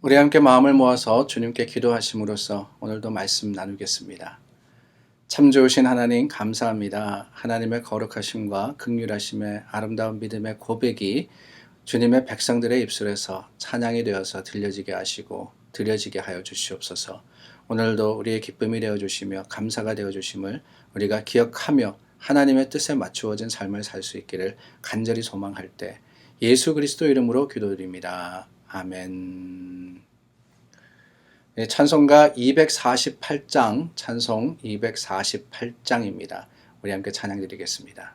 우리 함께 마음을 모아서 주님께 기도하심으로써 오늘도 말씀 나누겠습니다. 참 좋으신 하나님 감사합니다. 하나님의 거룩하심과 긍휼하심의 아름다운 믿음의 고백이 주님의 백성들의 입술에서 찬양이 되어서 들려지게 하시고 드려지게 하여 주시옵소서. 오늘도 우리의 기쁨이 되어 주시며 감사가 되어 주심을 우리가 기억하며 하나님의 뜻에 맞추어진 삶을 살 수 있기를 간절히 소망할 때 예수 그리스도 이름으로 기도드립니다. 아멘. 네, 찬송가 248장, 찬송 248장입니다. 우리 함께 찬양 드리겠습니다.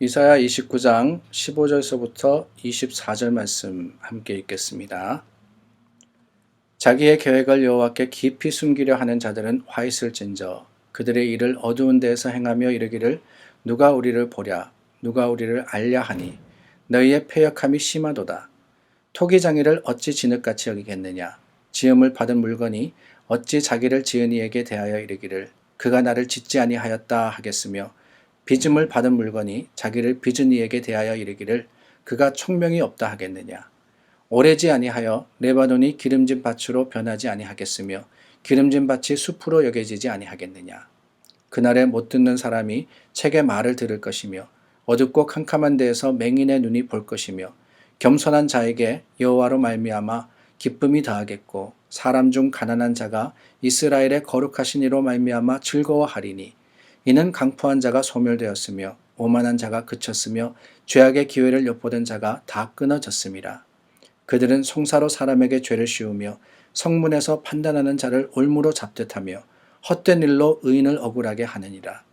이사야 29장 15절서부터 24절 말씀 함께 읽겠습니다. 자기의 계획을 여호와께 깊이 숨기려 하는 자들은 화 있을진저 그들의 일을 어두운 데에서 행하며 이르기를 누가 우리를 보랴 누가 우리를 알랴 하니 너희의 패역함이 심하도다. 토기장이를 어찌 진흙같이 여기겠느냐 지음을 받은 물건이 어찌 자기를 지은 이에게 대하여 이르기를 그가 나를 짓지 아니하였다 하겠으며 빚음을 받은 물건이 자기를 빚은 이에게 대하여 이르기를 그가 총명이 없다 하겠느냐. 오래지 아니하여 레바논이 기름진 밭으로 변하지 아니하겠으며 기름진 밭이 숲으로 여겨지지 아니하겠느냐. 그날에 못 듣는 사람이 책의 말을 들을 것이며 어둡고 캄캄한 데에서 맹인의 눈이 볼 것이며 겸손한 자에게 여호와로 말미암아 기쁨이 더하겠고 사람 중 가난한 자가 이스라엘의 거룩하신 이로 말미암아 즐거워하리니 이는 강포한 자가 소멸되었으며 오만한 자가 그쳤으며 죄악의 기회를 엿보던 자가 다 끊어졌음이라. 그들은 송사로 사람에게 죄를 씌우며 성문에서 판단하는 자를 올무로 잡듯하며 헛된 일로 의인을 억울하게 하느니라.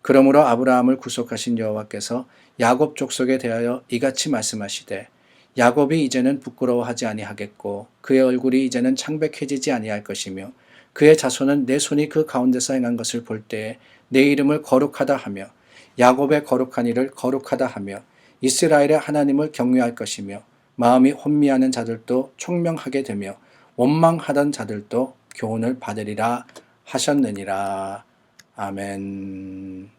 그러므로 아브라함을 구속하신 여호와께서 야곱 족속에 대하여 이같이 말씀하시되 야곱이 이제는 부끄러워하지 아니하겠고 그의 얼굴이 이제는 창백해지지 아니할 것이며 그의 자손은 내 손이 그 가운데서 행한 것을 볼 때에 내 이름을 거룩하다 하며 야곱의 거룩한 이를 거룩하다 하며 이스라엘의 하나님을 경외할 것이며 마음이 혼미하는 자들도 총명하게 되며 원망하던 자들도 교훈을 받으리라 하셨느니라. 아멘.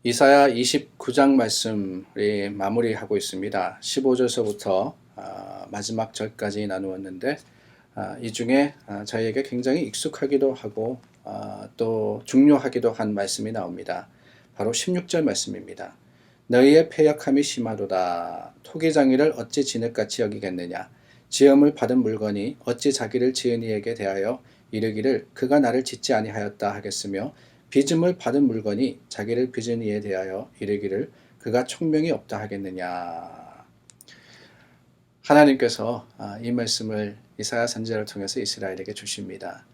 이사야 29장 말씀이 마무리하고 있습니다. 15절서부터 마지막 절까지 나누었는데 이 중에 저희에게 굉장히 익숙하기도 하고 또 중요하기도 한 말씀이 나옵니다. 바로 16절 말씀입니다. 너희의 패역함이 심하도다. 토기장이를 어찌 진흙같이 여기겠느냐. 지음을 받은 물건이 어찌 자기를 지은 이에게 대하여 이르기를 그가 나를 짓지 아니하였다 하겠으며 빚음을 받은 물건이 자기를 빚은 이에 대하여 이르기를 그가 총명이 없다 하겠느냐. 하나님께서 이 말씀을 이사야 선지자를 통해서 이스라엘에게 주십니다.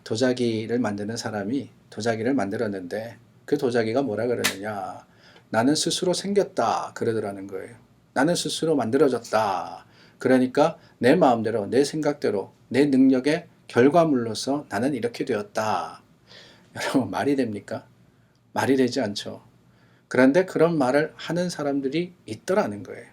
도자기를 만드는 사람이 도자기를 만들었는데 그 도자기가 뭐라 그러느냐. 나는 스스로 생겼다 그러더라는 거예요. 나는 스스로 만들어졌다. 그러니까 내 마음대로 내 생각대로 내 능력의 결과물로서 나는 이렇게 되었다. 여러분 말이 됩니까? 말이 되지 않죠. 그런데 그런 말을 하는 사람들이 있더라는 거예요.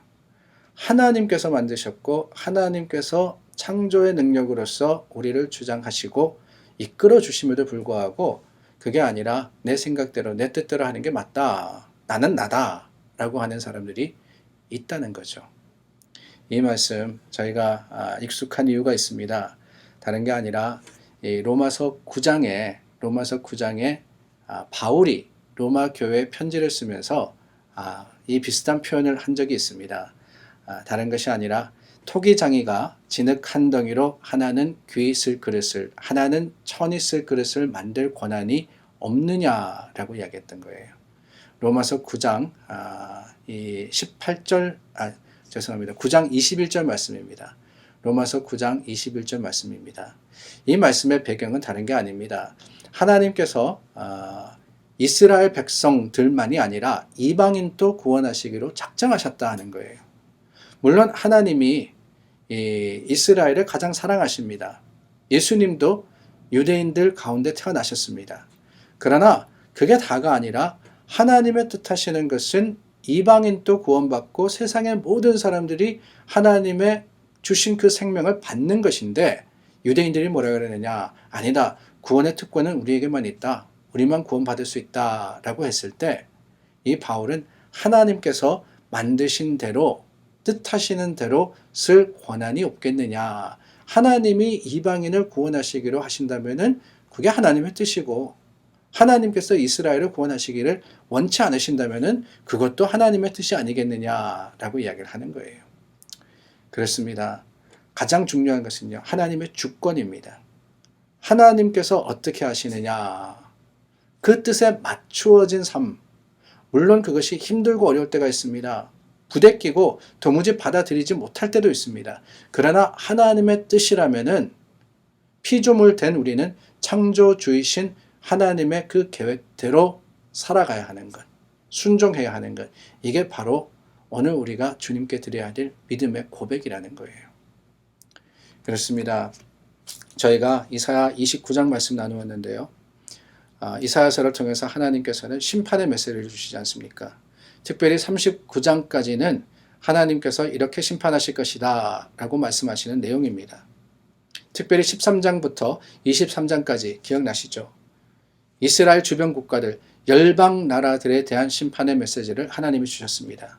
하나님께서 만드셨고 하나님께서 창조의 능력으로서 우리를 주장하시고 이끌어 주심에도 불구하고 그게 아니라 내 생각대로 내 뜻대로 하는 게 맞다. 나는 나다. 라고 하는 사람들이 있다는 거죠. 이 말씀 저희가 익숙한 이유가 있습니다. 다른 게 아니라 로마서 9장에 바울이 로마 교회에 편지를 쓰면서 이 비슷한 표현을 한 적이 있습니다. 다른 것이 아니라 토기장이가 진흙 한 덩이로 하나는 귀 쓸 그릇을 하나는 천이 쓸 그릇을 만들 권한이 없느냐라고 이야기했던 거예요. 로마서 9장 18절 죄송합니다. 9장 21절 말씀입니다. 로마서 9장 21절 말씀입니다. 이 말씀의 배경은 다른 게 아닙니다. 하나님께서 이스라엘 백성들만이 아니라 이방인도 구원하시기로 작정하셨다 하는 거예요. 물론 하나님이 이스라엘을 가장 사랑하십니다. 예수님도 유대인들 가운데 태어나셨습니다. 그러나 그게 다가 아니라 하나님의 뜻하시는 것은 이방인도 구원받고 세상의 모든 사람들이 하나님의 주신 그 생명을 받는 것인데 유대인들이 뭐라 그러느냐. 아니다. 구원의 특권은 우리에게만 있다. 우리만 구원받을 수 있다. 라고 했을 때 이 바울은 하나님께서 만드신 대로 뜻하시는 대로 쓸 권한이 없겠느냐. 하나님이 이방인을 구원하시기로 하신다면은 그게 하나님의 뜻이고 하나님께서 이스라엘을 구원하시기를 원치 않으신다면은 그것도 하나님의 뜻이 아니겠느냐라고 이야기를 하는 거예요. 그렇습니다. 가장 중요한 것은요. 하나님의 주권입니다. 하나님께서 어떻게 하시느냐. 그 뜻에 맞추어진 삶. 물론 그것이 힘들고 어려울 때가 있습니다. 부대끼고 도무지 받아들이지 못할 때도 있습니다. 그러나 하나님의 뜻이라면은 피조물 된 우리는 창조주이신 하나님의 그 계획대로 살아가야 하는 것, 순종해야 하는 것. 이게 바로 오늘 우리가 주님께 드려야 될 믿음의 고백이라는 거예요. 그렇습니다. 저희가 이사야 29장 말씀 나누었는데요. 이사야서를 통해서 하나님께서는 심판의 메시지를 주시지 않습니까? 특별히 39장까지는 하나님께서 이렇게 심판하실 것이다 라고 말씀하시는 내용입니다. 특별히 13장부터 23장까지 기억나시죠? 이스라엘 주변 국가들, 열방 나라들에 대한 심판의 메시지를 하나님이 주셨습니다.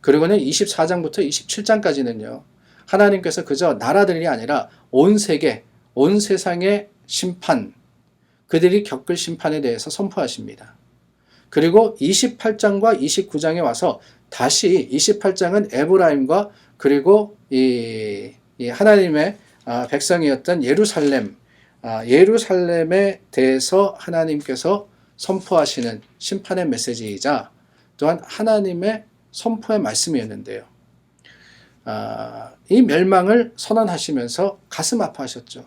그리고는 24장부터 27장까지는요. 하나님께서 그저 나라들이 아니라 온 세계, 온 세상의 심판, 그들이 겪을 심판에 대해서 선포하십니다. 그리고 28장과 29장에 와서 다시 28장은 에브라임과 그리고 이 하나님의 백성이었던 예루살렘에 대해서 하나님께서 선포하시는 심판의 메시지이자 또한 하나님의 선포의 말씀이었는데요. 이 멸망을 선언하시면서 가슴 아파하셨죠.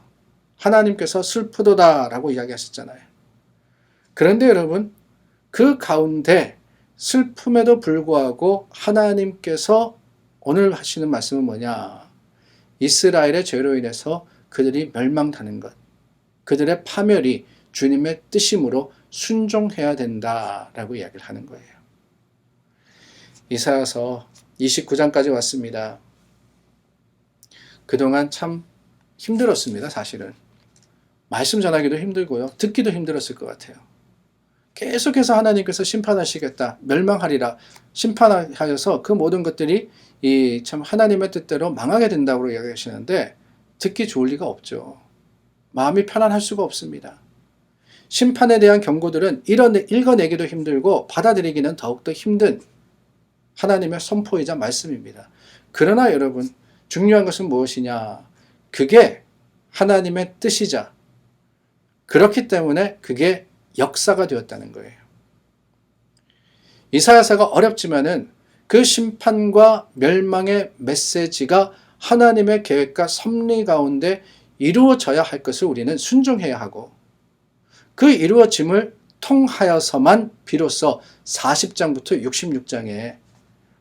하나님께서 슬프도다라고 이야기하셨잖아요. 그런데 여러분, 그 가운데 슬픔에도 불구하고 하나님께서 오늘 하시는 말씀은 뭐냐? 이스라엘의 죄로 인해서 그들이 멸망하는 것, 그들의 파멸이 주님의 뜻이므로 순종해야 된다라고 이야기를 하는 거예요. 이사야서 29장까지 왔습니다. 그동안 참 힘들었습니다. 사실은 말씀 전하기도 힘들고요, 듣기도 힘들었을 것 같아요. 계속해서 하나님께서 심판하시겠다, 멸망하리라, 심판하여서 그 모든 것들이 이 참 하나님의 뜻대로 망하게 된다고 이야기하시는데 듣기 좋을 리가 없죠. 마음이 편안할 수가 없습니다. 심판에 대한 경고들은 읽어내기도 힘들고 받아들이기는 더욱더 힘든 하나님의 선포이자 말씀입니다. 그러나 여러분, 중요한 것은 무엇이냐? 그게 하나님의 뜻이자 그렇기 때문에 그게 역사가 되었다는 거예요. 이사야서가 어렵지만은 그 심판과 멸망의 메시지가 하나님의 계획과 섭리 가운데 이루어져야 할 것을 우리는 순종해야 하고, 그 이루어짐을 통하여서만 비로소 40장부터 66장에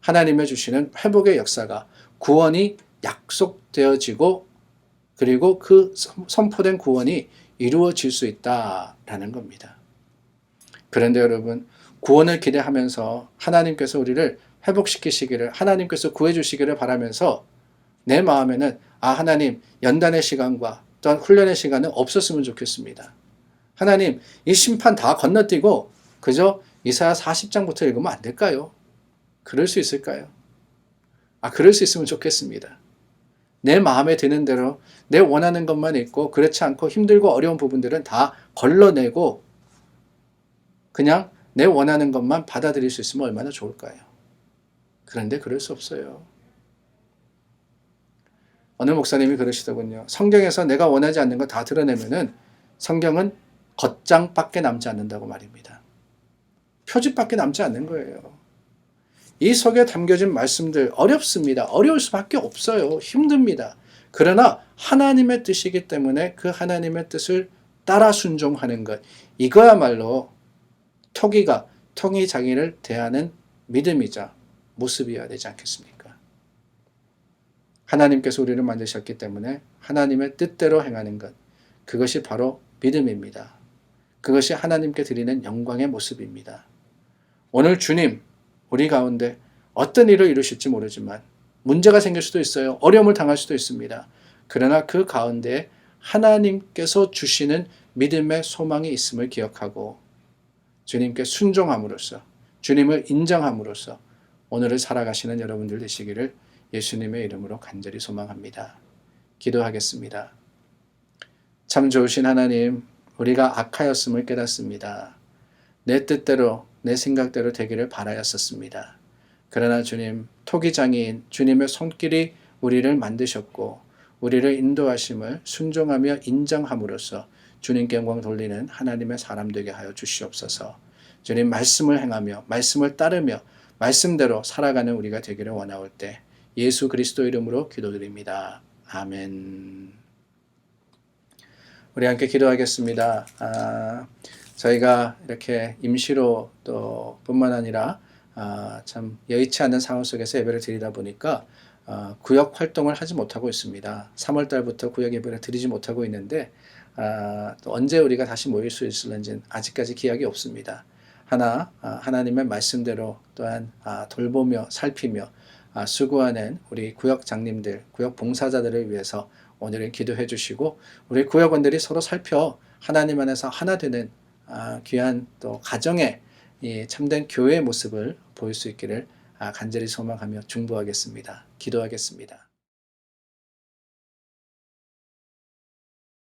하나님의 주시는 회복의 역사가, 구원이 약속되어지고 그리고 그 선포된 구원이 이루어질 수 있다라는 겁니다. 그런데 여러분, 구원을 기대하면서 하나님께서 우리를 회복시키시기를, 하나님께서 구해주시기를 바라면서 내 마음에는 하나님, 연단의 시간과 또한 훈련의 시간은 없었으면 좋겠습니다. 하나님, 이 심판 다 건너뛰고 그저 이사야 40장부터 읽으면 안 될까요? 그럴 수 있을까요? 그럴 수 있으면 좋겠습니다. 내 마음에 드는 대로 내 원하는 것만 있고, 그렇지 않고 힘들고 어려운 부분들은 다 걸러내고 그냥 내 원하는 것만 받아들일 수 있으면 얼마나 좋을까요? 그런데 그럴 수 없어요. 어느 목사님이 그러시더군요. 성경에서 내가 원하지 않는 거 다 드러내면은 성경은 겉장밖에 남지 않는다고 말입니다. 표지밖에 남지 않는 거예요. 이 속에 담겨진 말씀들 어렵습니다. 어려울 수밖에 없어요. 힘듭니다. 그러나 하나님의 뜻이기 때문에 그 하나님의 뜻을 따라 순종하는 것, 이거야말로 통이 자기를 대하는 믿음이자 모습이어야 되지 않겠습니까? 하나님께서 우리를 만드셨기 때문에 하나님의 뜻대로 행하는 것, 그것이 바로 믿음입니다. 그것이 하나님께 드리는 영광의 모습입니다. 오늘 주님, 우리 가운데 어떤 일을 이루실지 모르지만 문제가 생길 수도 있어요. 어려움을 당할 수도 있습니다. 그러나 그 가운데 하나님께서 주시는 믿음의 소망이 있음을 기억하고 주님께 순종함으로써, 주님을 인정함으로써 오늘을 살아가시는 여러분들 되시기를 예수님의 이름으로 간절히 소망합니다. 기도하겠습니다. 참 좋으신 하나님, 우리가 악하였음을 깨닫습니다. 내 뜻대로, 내 생각대로 되기를 바라였었습니다. 그러나 주님, 토기장애인 주님의 손길이 우리를 만드셨고 우리를 인도하심을 순종하며 인정함으로써 주님께 영광 돌리는 하나님의 사람 되게 하여 주시옵소서. 주님, 말씀을 행하며 말씀을 따르며 말씀대로 살아가는 우리가 되기를 원하올 때 예수 그리스도 이름으로 기도드립니다. 아멘. 우리 함께 기도하겠습니다. 저희가 이렇게 임시로 또 뿐만 아니라 참 여의치 않은 상황 속에서 예배를 드리다 보니까 구역 활동을 하지 못하고 있습니다. 3월 달부터 구역 예배를 드리지 못하고 있는데 또 언제 우리가 다시 모일 수 있을는지는 아직까지 기약이 없습니다. 하나님의 말씀대로 또한 돌보며 살피며 수고하는 우리 구역장님들, 구역 봉사자들을 위해서 오늘은 기도해 주시고, 우리 구역원들이 서로 살펴 하나님 안에서 하나 되는 귀한 또 가정의 이 참된 교회의 모습을 보일 수 있기를 간절히 소망하며 중보하겠습니다. 기도하겠습니다.